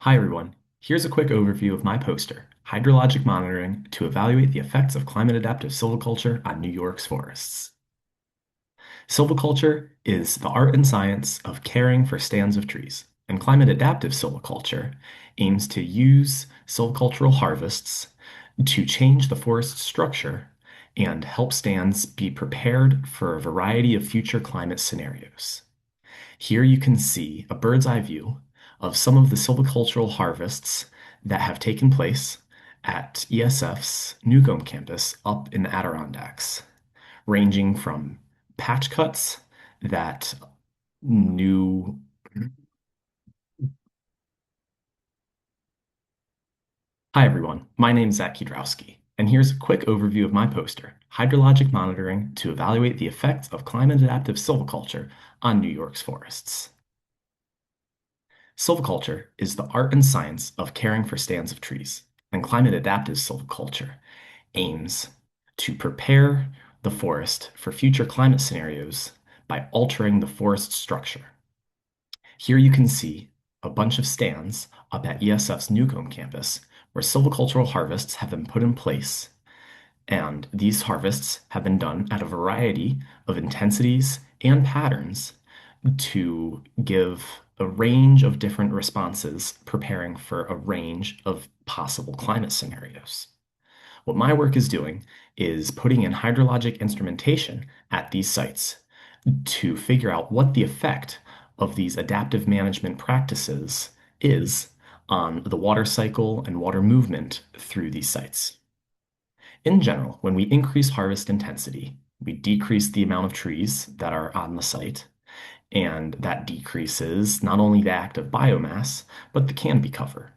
Hi everyone, here's a quick overview of my poster, Hydrologic Monitoring to Evaluate the Effects of Climate Adaptive Silviculture on New York's Forests. Silviculture is the art and science of caring for stands of trees, and climate adaptive silviculture aims to use silvicultural harvests to change the forest structure and help stands be prepared for a variety of future climate scenarios. Here you can see a bird's eye view of some of the silvicultural harvests that have taken place at ESF's Newcomb campus up in the Adirondacks, ranging from patch cuts that new. Hi everyone, my name is Zach Kiedrowski, and here's a quick overview of my poster, Hydrologic Monitoring to Evaluate the Effects of Climate Adaptive Silviculture on New York's Forests. Silviculture is the art and science of caring for stands of trees, and climate adaptive silviculture aims to prepare the forest for future climate scenarios by altering the forest structure. Here you can see a bunch of stands up at ESF's Newcomb campus where silvicultural harvests have been put in place, and these harvests have been done at a variety of intensities and patterns to give a range of different responses, preparing for a range of possible climate scenarios. What my work is doing is putting in hydrologic instrumentation at these sites to figure out what the effect of these adaptive management practices is on the water cycle and water movement through these sites. In general, when we increase harvest intensity, we decrease the amount of trees that are on the site, and that decreases not only the active biomass, but the canopy cover.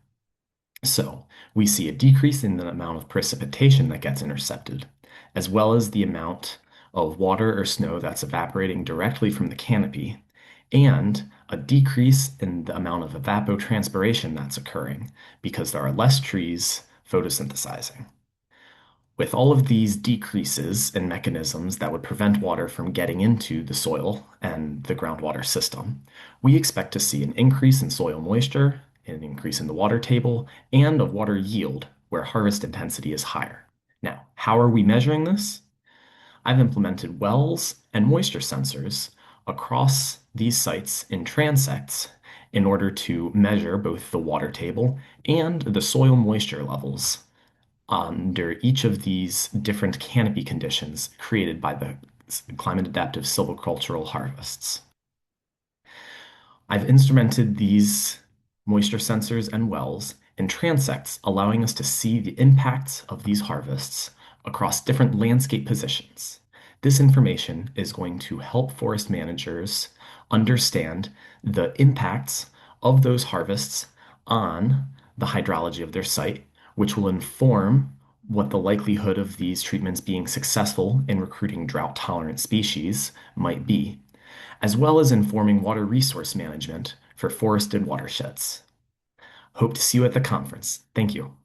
So we see a decrease in the amount of precipitation that gets intercepted, as well as the amount of water or snow that's evaporating directly from the canopy, and a decrease in the amount of evapotranspiration that's occurring because there are less trees photosynthesizing. With all of these decreases in mechanisms that would prevent water from getting into the soil and the groundwater system, we expect to see an increase in soil moisture, an increase in the water table, and of water yield where harvest intensity is higher. Now, how are we measuring this? I've implemented wells and moisture sensors across these sites in transects in order to measure both the water table and the soil moisture levels under each of these different canopy conditions created by the climate adaptive silvicultural harvests. I've instrumented these moisture sensors and wells in transects, allowing us to see the impacts of these harvests across different landscape positions. This information is going to help forest managers understand the impacts of those harvests on the hydrology of their site, which will inform what the likelihood of these treatments being successful in recruiting drought-tolerant species might be, as well as informing water resource management for forested watersheds. Hope to see you at the conference. Thank you.